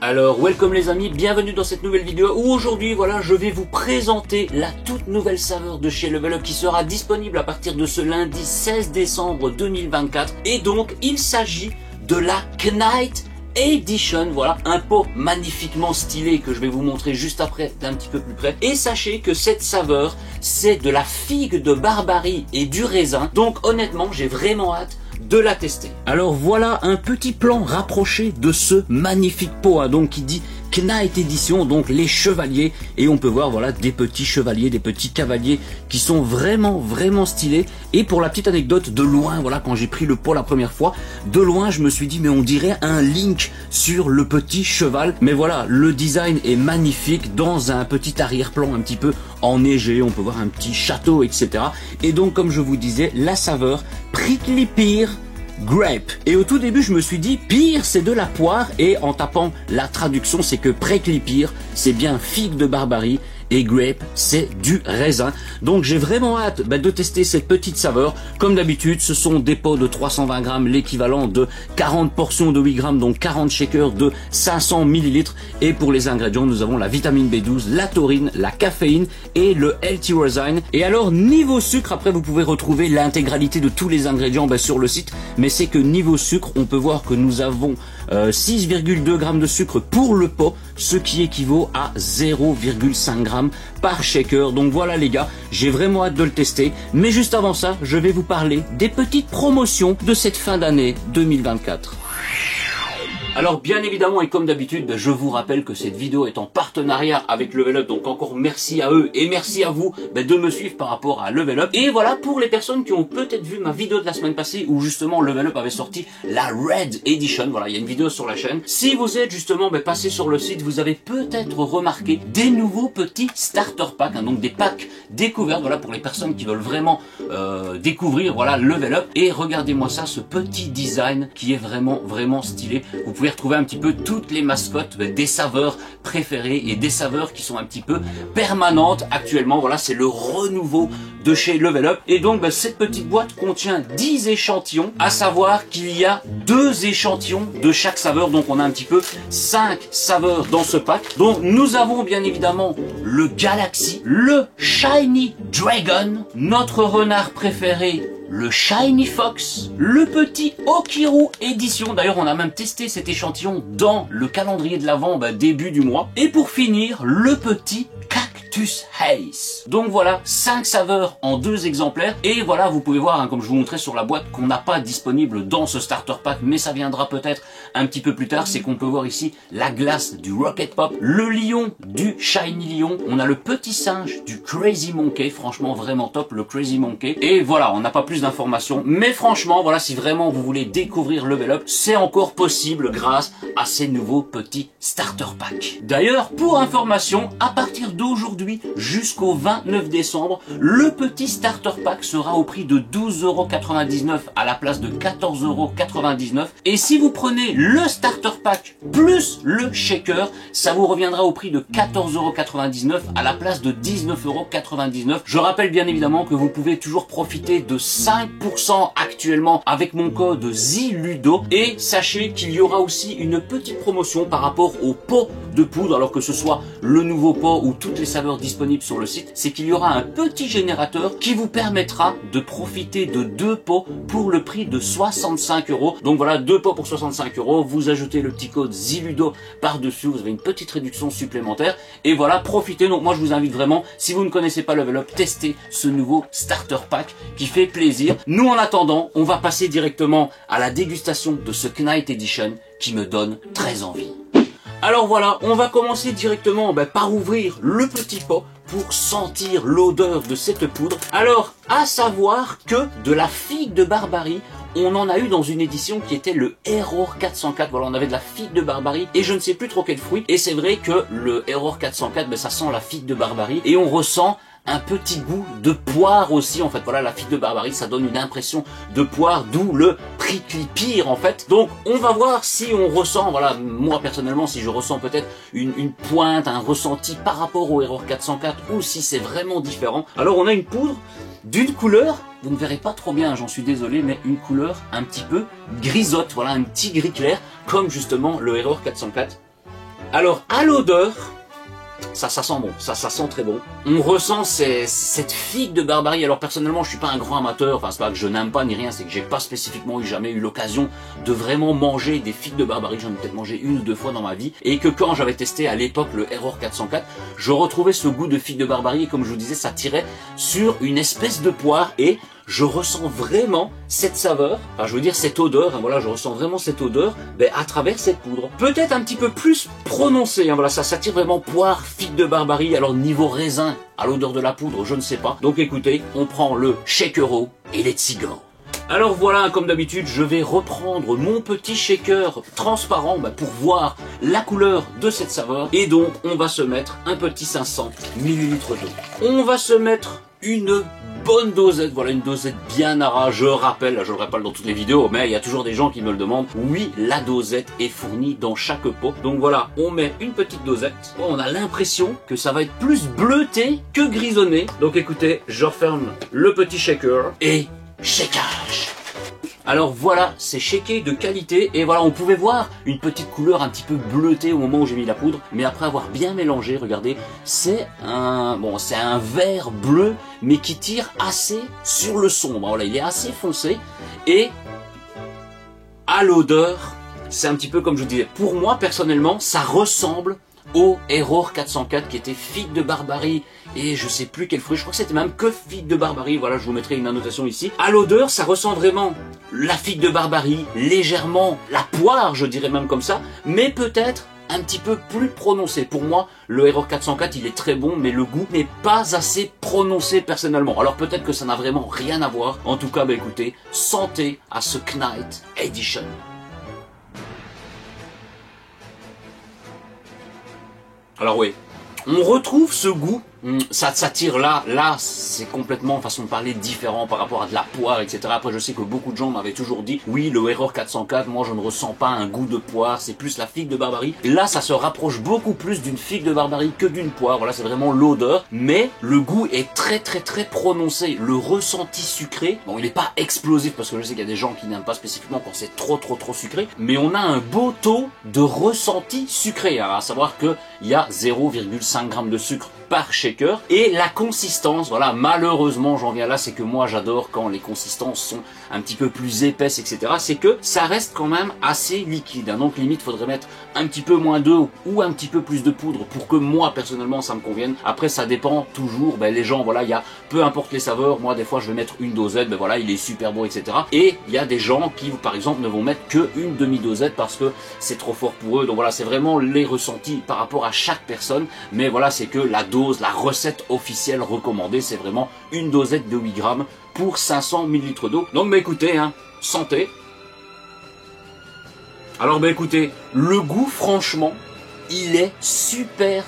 Alors, welcome les amis, bienvenue dans cette nouvelle vidéo où aujourd'hui, voilà, je vais vous présenter la toute nouvelle saveur de chez Level Up qui sera disponible à partir de ce lundi 16 décembre 2024. Et donc, il s'agit de la Knight Edition, voilà, un pot magnifiquement stylé que je vais vous montrer juste après d'un petit peu plus près. Et sachez que cette saveur, c'est de la figue de Barbarie et du raisin. Donc honnêtement, j'ai vraiment hâte de la tester. Alors voilà un petit plan rapproché de ce magnifique pot, hein, donc qui dit Knight Edition, donc les chevaliers, et on peut voir voilà des petits chevaliers, des petits cavaliers qui sont vraiment stylés. Et pour la petite anecdote, de loin, voilà, quand j'ai pris le pot la première fois, de loin je me suis dit mais on dirait un Link sur le petit cheval. Mais voilà, le design est magnifique dans un petit arrière-plan un petit peu enneigé, on peut voir un petit château, etc. Et donc comme je vous disais, la saveur Prickly Pear Grape. Et au tout début je me suis dit pear c'est de la poire, et en tapant la traduction c'est que prickly pear c'est bien figue de Barbarie et grape c'est du raisin. Donc j'ai vraiment hâte de tester cette petite saveur. Comme d'habitude ce sont des pots de 320 grammes, l'équivalent de 40 portions de 8 grammes, donc 40 shakers de 500 millilitres. Et pour les ingrédients nous avons la vitamine B12, la taurine, la caféine et le L-tyrosine. Et alors niveau sucre, après vous pouvez retrouver l'intégralité de tous les ingrédients sur le site, mais c'est que niveau sucre on peut voir que nous avons 6,2 grammes de sucre pour le pot, ce qui équivaut à 0,5 grammes par shaker. Donc voilà les gars, j'ai vraiment hâte de le tester. Mais juste avant ça, je vais vous parler des petites promotions de cette fin d'année 2024. Alors bien évidemment et comme d'habitude, je vous rappelle que cette vidéo est en partenariat avec Level Up, donc encore merci à eux et merci à vous de me suivre par rapport à Level Up. Et voilà, pour les personnes qui ont peut-être vu ma vidéo de la semaine passée où justement Level Up avait sorti la Red Edition, voilà, il y a une vidéo sur la chaîne. Si vous êtes justement passé sur le site, vous avez peut-être remarqué des nouveaux petits starter packs, hein, donc des packs découvertes, voilà, pour les personnes qui veulent vraiment découvrir, voilà, Level Up. Et regardez-moi ça, ce petit design qui est vraiment stylé. Vous pouvez retrouver un petit peu toutes les mascottes des saveurs préférées et des saveurs qui sont un petit peu permanentes actuellement. Voilà, c'est le renouveau de chez Level Up. Et donc cette petite boîte contient 10 échantillons, à savoir qu'il y a 2 échantillons de chaque saveur. Donc on a un petit peu 5 saveurs dans ce pack. Donc nous avons bien évidemment le Galaxy, le Shiny Dragon, notre renard préféré, le Shiny Fox, le petit Okiru Edition. D'ailleurs, on a même testé cet échantillon dans le calendrier de l'Avent début du mois. Et pour finir, le petit Cactus Haze. Donc voilà, 5 saveurs en 2 exemplaires. Et voilà, vous pouvez voir, hein, comme je vous montrais sur la boîte, qu'on n'a pas disponible dans ce starter pack, mais ça viendra peut-être un petit peu plus tard. C'est qu'on peut voir ici la glace du Rocket Pop, le lion du Shiny Lion. On a le petit singe du Crazy Monkey, franchement vraiment top, le Crazy Monkey. Et voilà, on n'a pas plus d'informations, mais franchement, voilà, si vraiment vous voulez découvrir Level Up, c'est encore possible grâce à ces nouveaux petits starter packs. D'ailleurs, pour information, à partir d'aujourd'hui jusqu'au 29 décembre, le petit starter pack sera au prix de 12,99 € à la place de 14,99 €. Et si vous prenez le starter pack plus le shaker, ça vous reviendra au prix de 14,99 € à la place de 19,99 €. Je rappelle bien évidemment que vous pouvez toujours profiter de 5% actuellement avec mon code ZILUDO. Et sachez qu'il y aura aussi une petite promotion par rapport au pot de poudre, alors que ce soit le nouveau pot ou toutes les saveurs disponibles sur le site, c'est qu'il y aura un petit générateur qui vous permettra de profiter de 2 pots pour le prix de 65 €. Donc voilà, 2 pots pour 65 €, vous ajoutez le petit code ZILUDO par-dessus, vous avez une petite réduction supplémentaire. Et voilà, profitez. Donc moi je vous invite vraiment, si vous ne connaissez pas Level Up, testez ce nouveau starter pack qui fait plaisir. Nous en attendant, on va passer directement à la dégustation de ce Knight Edition qui me donne très envie. Alors voilà, on va commencer directement par ouvrir le petit pot pour sentir l'odeur de cette poudre. Alors, à savoir que de la figue de Barbarie, on en a eu dans une édition qui était le Error 404. Voilà, on avait de la figue de Barbarie et je ne sais plus trop quel fruit. Et c'est vrai que le Error 404, ça sent la figue de Barbarie et on ressent un petit goût de poire aussi. En fait, voilà, la figue de Barbarie, ça donne une impression de poire, d'où le prickly pear en fait. Donc on va voir si on ressent, voilà, moi personnellement, si je ressens peut-être une pointe, un ressenti par rapport au Error 404 ou si c'est vraiment différent. Alors on a une poudre d'une couleur, vous ne verrez pas trop bien, j'en suis désolé, mais une couleur un petit peu grisote, voilà, un petit gris clair, comme justement le Error 404. Alors, à l'odeur, ça sent bon, ça sent très bon. On ressent cette figue de Barbarie. Alors personnellement, je suis pas un grand amateur, enfin c'est pas que je n'aime pas ni rien, c'est que j'ai pas spécifiquement jamais eu l'occasion de vraiment manger des figues de Barbarie. J'en ai peut-être mangé 1 ou 2 fois dans ma vie, et que quand j'avais testé à l'époque le Error 404, je retrouvais ce goût de figue de Barbarie, et comme je vous disais, ça tirait sur une espèce de poire, et je ressens vraiment cette saveur, enfin je veux dire cette odeur, hein, voilà, je ressens vraiment cette odeur à travers cette poudre. Peut-être un petit peu plus prononcée, hein, voilà, ça tire vraiment poire, figue de Barbarie. Alors niveau raisin, à l'odeur de la poudre, je ne sais pas. Donc écoutez, on prend le Shakero et let's go. Alors voilà, comme d'habitude, je vais reprendre mon petit shaker transparent pour voir la couleur de cette saveur. Et donc, on va se mettre un petit 500 ml d'eau. On va se mettre une bonne dosette, voilà, une dosette bien ara. Je rappelle, je le rappelle dans toutes les vidéos, mais il y a toujours des gens qui me le demandent. Oui, la dosette est fournie dans chaque pot. Donc voilà, on met une petite dosette. On a l'impression que ça va être plus bleuté que grisonné. Donc écoutez, je referme le petit shaker et shakeage. Alors voilà, c'est shaké de qualité, et voilà, on pouvait voir une petite couleur un petit peu bleutée au moment où j'ai mis la poudre, mais après avoir bien mélangé, regardez, c'est un vert bleu, mais qui tire assez sur le sombre. Voilà, il est assez foncé, et à l'odeur, c'est un petit peu comme je vous disais, pour moi personnellement, ça ressemble au Error 404 qui était figue de Barbarie et je sais plus quel fruit, je crois que c'était même que figue de Barbarie, voilà, je vous mettrai une annotation ici. À l'odeur, ça ressent vraiment la figue de Barbarie, légèrement la poire, je dirais même comme ça, mais peut-être un petit peu plus prononcé. Pour moi, le Error 404, il est très bon, mais le goût n'est pas assez prononcé personnellement. Alors peut-être que ça n'a vraiment rien à voir. En tout cas, écoutez, santé à ce Knight Edition. Alors oui, on retrouve ce goût, ça tire là c'est complètement, façon de parler, différent par rapport à de la poire, etc. Après je sais que beaucoup de gens m'avaient toujours dit, oui le Error 404, moi je ne ressens pas un goût de poire, c'est plus la figue de Barbarie. Là ça se rapproche beaucoup plus d'une figue de Barbarie que d'une poire, voilà, c'est vraiment l'odeur, mais le goût est très prononcé. Le ressenti sucré, bon il n'est pas explosif parce que je sais qu'il y a des gens qui n'aiment pas spécifiquement quand c'est trop sucré, mais on a un beau taux de ressenti sucré, hein, à savoir que il y a 0,5 g de sucre par shaker, et la consistance, voilà, malheureusement j'en viens là, c'est que moi j'adore quand les consistances sont un petit peu plus épaisses, etc. C'est que ça reste quand même assez liquide, hein, donc limite faudrait mettre un petit peu moins d'eau ou un petit peu plus de poudre pour que moi personnellement ça me convienne. Après ça dépend toujours, les gens, voilà, il y a, peu importe les saveurs, moi des fois je vais mettre une dosette, voilà, il est super bon, etc. Et il y a des gens qui par exemple ne vont mettre que une demi-dosette parce que c'est trop fort pour eux, donc voilà, c'est vraiment les ressentis par rapport à chaque personne, mais voilà, c'est que la dose, la recette officielle recommandée, c'est vraiment une dosette de 8 grammes pour 500 ml d'eau. Donc écoutez, hein, santé. Alors écoutez, le goût franchement, il est super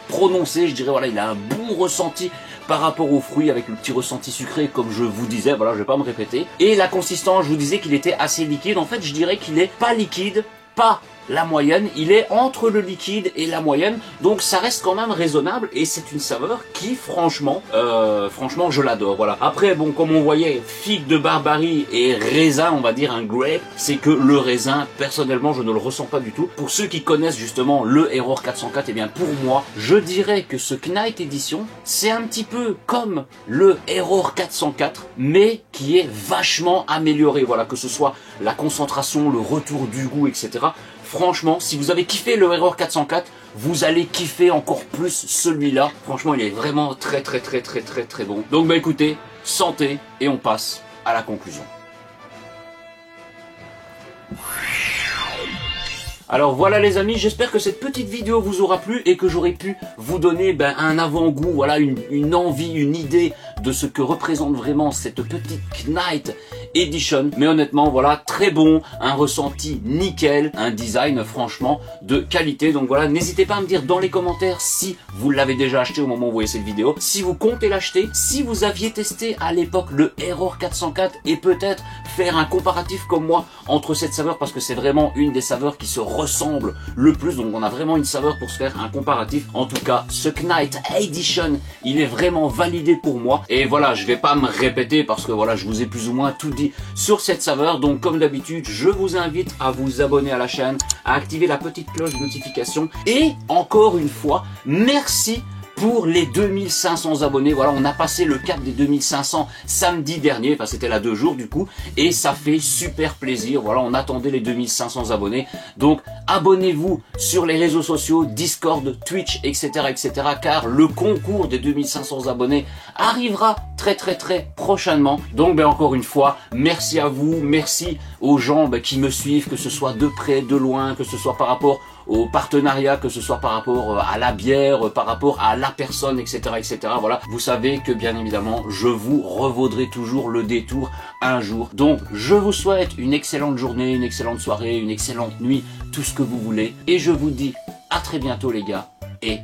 prononcé, je dirais, voilà, il a un bon ressenti par rapport aux fruits avec le petit ressenti sucré comme je vous disais, voilà, je vais pas me répéter. Et la consistance, je vous disais qu'il était assez liquide, en fait je dirais qu'il est pas liquide, pas la moyenne, il est entre le liquide et la moyenne, donc ça reste quand même raisonnable, et c'est une saveur qui franchement je l'adore, voilà. Après bon, comme on voyait, figue de Barbarie et raisin, on va dire un grape, c'est que le raisin, personnellement je ne le ressens pas du tout. Pour ceux qui connaissent justement le Error 404, et bien pour moi, je dirais que ce Knight Edition, c'est un petit peu comme le Error 404, mais qui est vachement amélioré, voilà, que ce soit la concentration, le retour du goût, etc. Franchement, si vous avez kiffé le Error 404, vous allez kiffer encore plus celui-là. Franchement, il est vraiment très bon. Donc écoutez, santé, et on passe à la conclusion. Alors voilà les amis, j'espère que cette petite vidéo vous aura plu et que j'aurai pu vous donner un avant-goût, voilà, une envie, une idée de ce que représente vraiment cette petite Knight Edition. Mais honnêtement, voilà, très bon, un ressenti nickel, un design franchement de qualité. Donc voilà, n'hésitez pas à me dire dans les commentaires si vous l'avez déjà acheté au moment où vous voyez cette vidéo, si vous comptez l'acheter, si vous aviez testé à l'époque le Error 404 et peut-être faire un comparatif comme moi entre cette saveur, parce que c'est vraiment une des saveurs qui se ressemble le plus, donc on a vraiment une saveur pour se faire un comparatif. En tout cas, ce Knight Edition, il est vraiment validé pour moi, et voilà, je vais pas me répéter parce que voilà, je vous ai plus ou moins tout dit sur cette saveur. Donc comme d'habitude, je vous invite à vous abonner à la chaîne, à activer la petite cloche de notification, et encore une fois, merci pour les 2500 abonnés. Voilà, on a passé le cap des 2500 samedi dernier, enfin c'était là 2 jours du coup, et ça fait super plaisir. Voilà, on attendait les 2500 abonnés, donc abonnez-vous sur les réseaux sociaux, Discord, Twitch, etc., etc., car le concours des 2500 abonnés arrivera très prochainement. Donc ben, encore une fois, merci à vous, merci aux gens qui me suivent, que ce soit de près, de loin, que ce soit par rapport au partenariat, que ce soit par rapport à la bière, par rapport à la personne, etc., etc. Voilà, vous savez que bien évidemment, je vous revaudrai toujours le détour un jour. Donc, je vous souhaite une excellente journée, une excellente soirée, une excellente nuit, tout ce que vous voulez. Et je vous dis à très bientôt les gars, et